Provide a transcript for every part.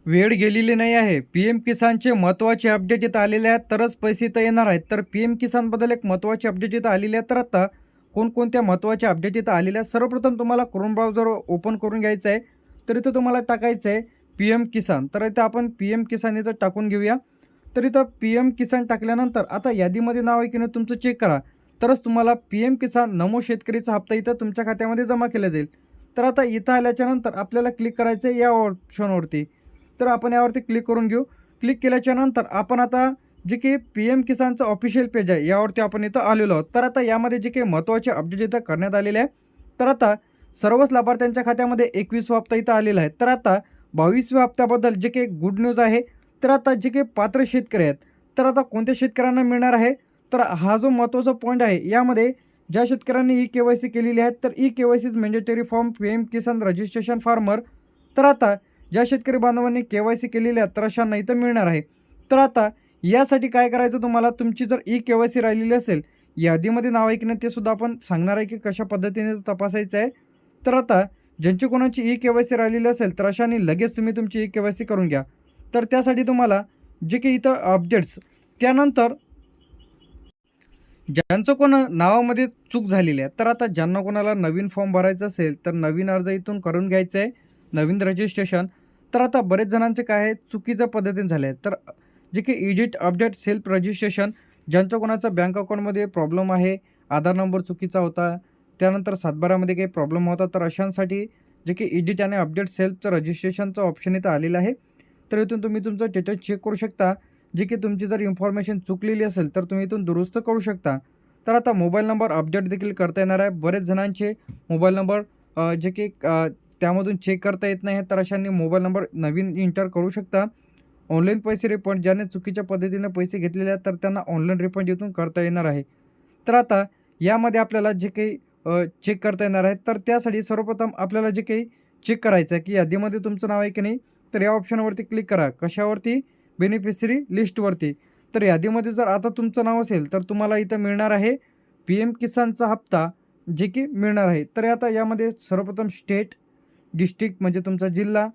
वेळ गेलेली नाही आहे. पी-एम किसानचे महत्त्वाचे अपडेट इथं आलेले आहेत, तरच पैसे इथं येणार आहेत. तर पी-एम किसानबद्दल एक महत्त्वाचे अपडेट इथं आलेले आहेत. तर आता कोणकोणत्या महत्त्वाच्या अपडेट इथं आलेल्या आहेत. सर्वप्रथम तुम्हाला क्रोम ब्राउझर ओपन करून घ्यायचं आहे. तर इथं तुम्हाला टाकायचं आहे पी-एम किसान. तर इथं आपण पी-एम किसान इथं टाकून घेऊया. तर इथं पी-एम किसान टाकल्यानंतर आता यादीमध्ये नाव आहे की नाही तुमचं चेक करा. तरच तुम्हाला पी-एम किसान नमो शेतकरीचा हप्ता इथं तुमच्या खात्यामध्ये जमा केला जाईल. तर आता इथं आल्याच्यानंतर आपल्याला क्लिक करायचं आहे या ऑप्शनवरती. तर आपण यावरती क्लिक करून घेऊ. क्लिक केल्याच्या नंतर आपण आता जे काही पी-एम किसानचं ऑफिशियल पेज आहे यावरती आपण इथं आलेलो आहोत. तर आता यामध्ये जे काही महत्त्वाचे अपडेट इथं करण्यात आलेले आहे. तर आता सर्वच लाभार्थ्यांच्या खात्यामध्ये 21वा हप्ता इथं आलेला आहे. तर आता 22व्या हप्त्याबद्दल जे काही गुड न्यूज आहे. तर आता जे काही पात्र शेतकरी आहेत, तर आता कोणत्या शेतकऱ्यांना मिळणार आहे? तर हा जो महत्त्वाचा पॉईंट आहे यामध्ये ज्या शेतकऱ्यांनी ई-के-वाय-सी केलेली आहे, तर eKYC is mandatory form PM Kisan registration farmer. तर आता ज्या शेतकरी बांधवांनी के-वाय-सी केलेली आहे तर अशांना इथं मिळणार आहे. तर आता यासाठी काय करायचं तुम्हाला, तुमची जर ई-के-वाय-सी राहिलेली असेल, यादीमध्ये नाव आहे की नाही ते सुद्धा आपण सांगणार आहे की कशा पद्धतीने तपासायचं आहे. तर आता ज्यांची कोणाची ई-के-वाय-सी राहिलेली असेल तर अशांनी लगेच तुम्ही तुमची ई-के-वाय-सी करून घ्या. तर त्यासाठी तुम्हाला जे काही इथं अपडेट्स त्यानंतर ज्यांचं कोण नावामध्ये चूक झालेली आहे, तर आता ज्यांना कोणाला नवीन फॉर्म भरायचा असेल तर नवीन अर्ज इथून करून घ्यायचं आहे, नवीन रजिस्ट्रेशन. तर आता बरेच जणांचे काय आहे चुकीच्या पद्धतीने झाले आहे. तर जे की एडिट अपडेट सेल्फ रजिस्ट्रेशन, ज्यांचं कोणाचा बँक अकाउंटमध्ये प्रॉब्लेम आहे, आधार नंबर चुकीचा होता, त्यानंतर सातबारामध्ये काही प्रॉब्लेम होता, तर अशांसाठी जे की एडिट आणि अपडेट सेल्फचं रजिस्ट्रेशनचं ऑप्शन इथं आलेलं आहे. तर इथून तुम्ही तुमचं स्टेटस चेक करू शकता. जी की तुमची जर इन्फॉर्मेशन चुकलेली असेल तर तुम्ही इथून दुरुस्त करू शकता. तर आता मोबाईल नंबर अपडेट देखील करता येणार आहे. बरेच जणांचे मोबाईल नंबर जे की त्यामधून चेक करता येत नाही, तर अशांनी मोबाईल नंबर नवीन एंटर करू शकता. ऑनलाईन पैसे रिफंड ज्याने चुकीच्या पद्धतीने पैसे घेतलेले आहेत तर त्यांना ऑनलाईन रिफंड इथून करता येणार आहे. तर आता यामध्ये आपल्याला जे काही चेक करता येणार आहे, तर त्यासाठी सर्वप्रथम आपल्याला जे काही चेक करायचं आहे की यादीमध्ये तुमचं नाव आहे की नाही, तर या ऑप्शनवरती क्लिक करा. कशावरती? बेनिफिशरी लिस्टवरती. तर यादीमध्ये जर आता तुमचं नाव असेल तर तुम्हाला इथं मिळणार आहे पी-एम किसानचा हप्ता, जे की मिळणार आहे. तर आता यामध्ये सर्वप्रथम स्टेट, डिस्ट्रिक्ट म्हणजे तुमचा जिल्हा,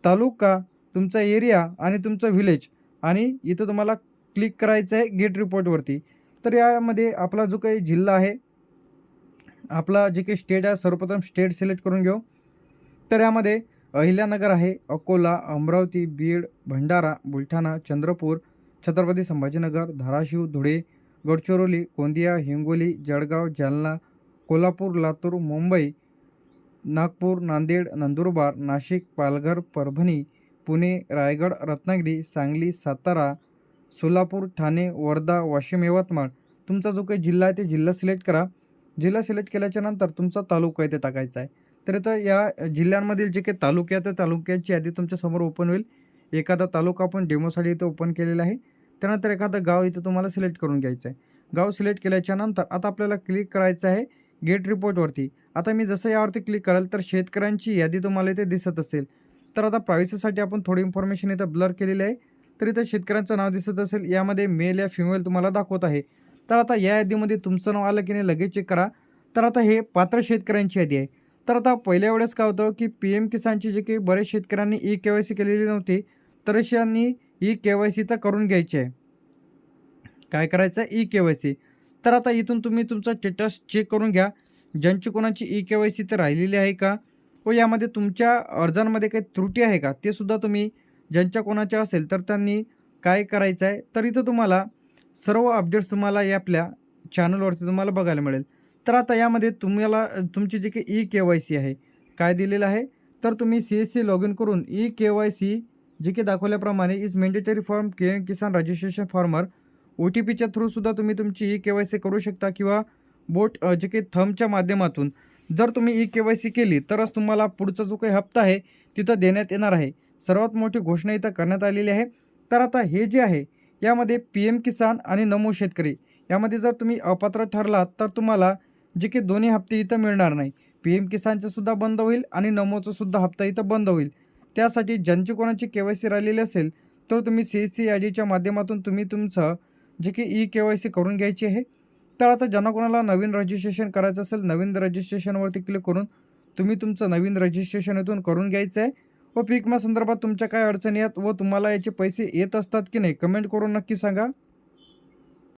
तालुका, तुमचा एरिया आणि तुमचं व्हिलेज आणि इथं तुम्हाला क्लिक करायचं आहे गेट रिपोर्टवरती. तर यामध्ये आपला जो काही जिल्हा आहे, आपला जे काही स्टेट आहे, सर्वप्रथम स्टेट सिलेक्ट करून घेऊ. तर यामध्ये अहिल्यानगर आहे, अकोला, अमरावती, बीड, भंडारा, बुलढाणा, चंद्रपूर, छत्रपती संभाजीनगर, धाराशिव, धुळे, गडचिरोली, गोंदिया, हिंगोली, जळगाव, जालना, कोल्हापूर, लातूर, मुंबई, नागपूर, नांदेड, नंदुरबार, नाशिक, पालघर, परभणी, पुणे, रायगड, रत्नागिरी, सांगली, सातारा, सोलापूर, ठाणे, वर्धा, वाशिम, यवतमाळ. तुमचा जो काही जिल्हा आहे ते जिल्हा सिलेक्ट करा. जिल्हा सिलेक्ट केल्याच्या नंतर तुमचा तालुका इथे टाकायचा आहे. तर इथं या जिल्ह्यांमधील जे काही तालुके आहेत त्या तालुक्यांची यादी तुमच्यासमोर ओपन होईल. एखादा तालुका आपण डेमोसाठी इथं ओपन केलेला आहे. त्यानंतर एखादं गाव इथं तुम्हाला सिलेक्ट करून घ्यायचं आहे. गाव सिलेक्ट केल्याच्या नंतर आता आपल्याला क्लिक करायचं आहे गेट रिपोर्टवरती. आता मी जसं यावरती क्लिक कराल तर शेतकऱ्यांची यादी तुम्हाला इथे दिसत असेल. तर आता प्रायव्हसीसाठी आपण थोडी इन्फॉर्मेशन इथं ब्लर केलेली आहे. तर इथं शेतकऱ्यांचं नाव दिसत असेल, यामध्ये मेल या फिमेल तुम्हाला दाखवत आहे. तर आता या यादीमध्ये तुमचं नाव आलं की नाही लगेच चेक करा. तर आता हे पात्र शेतकऱ्यांची यादी आहे. तर आता पहिल्या वेळेस काय होतं की पी-एम किसानची जे काही बरेच शेतकऱ्यांनी ई-के-वाय-सी केलेली नव्हती, तर अशांनी ई-के-वाय-सी तर करून घ्यायची आहे. काय करायचं आहे? ई-के-वाय-सी. तर आता इथून तुम्ही तुमचा स्टेटस चेक करून घ्या. ज्यांची कोणाची ई-के-वाय-सी तर राहिलेली आहे का? व यामध्ये तुमच्या अर्जांमध्ये काही त्रुटी आहे का? ते सुद्धा तुम्ही ज्यांच्या कोणाच्या असेल तर त्यांनी काय करायचं आहे? तर इथं तुम्हाला सर्व अपडेट्स तुम्हाला या आपल्या चॅनलवरती तुम्हाला बघायला मिळेल. तर आता यामध्ये तुम्हाला तुमची जी काही ई-के-वाय-सी आहे, काय दिलेलं आहे? तर तुम्ही सी-एस-सी लॉग इन करून ई-के-वाय-सी जे की दाखवल्याप्रमाणे is mandatory form PM Kisan registration farmer ओ-टी-पीच्या थ्रूसुद्धा तुम्ही तुमची ई-के-वाय-सी करू शकता किंवा जे काही थंबच्या माध्यमातून जर तुम्ही ई-के-वाय-सी केली तरच तुम्हाला पुढचा जो काही हप्ता आहे तिथं देण्यात येणार आहे. सर्वात मोठी घोषणा इथं करण्यात आलेली आहे. तर आता हे जे आहे यामध्ये पी-एम किसान आणि नमो शेतकरी यामध्ये जर तुम्ही अपात्र ठरलात तर तुम्हाला जे काही दोन्ही हप्ते इथं मिळणार नाही. पी-एम किसानचं सुद्धा बंद होईल आणि नमोचं सुद्धा हप्ता इथं बंद होईल. त्यासाठी ज्यांची कोणाची के-वाय-सी राहिलेली असेल तर तुम्ही सी-एस-सी आय-डीच्या माध्यमातून तुम्ही तुमचं जे की ई-के-वाय-सी करून घ्यायची आहे. तर आता ज्यांना कोणाला नवीन रजिस्ट्रेशन करायचं असेल, नवीन रजिस्ट्रेशनवरती क्लिक करून तुम्ही तुमचं नवीन रजिस्ट्रेशन इथून करून घ्यायचं आहे व पीक विमा संदर्भात तुमच्या काय अडचणी आहेत व तुम्हाला याचे पैसे येत असतात की नाही कमेंट करून नक्की सांगा.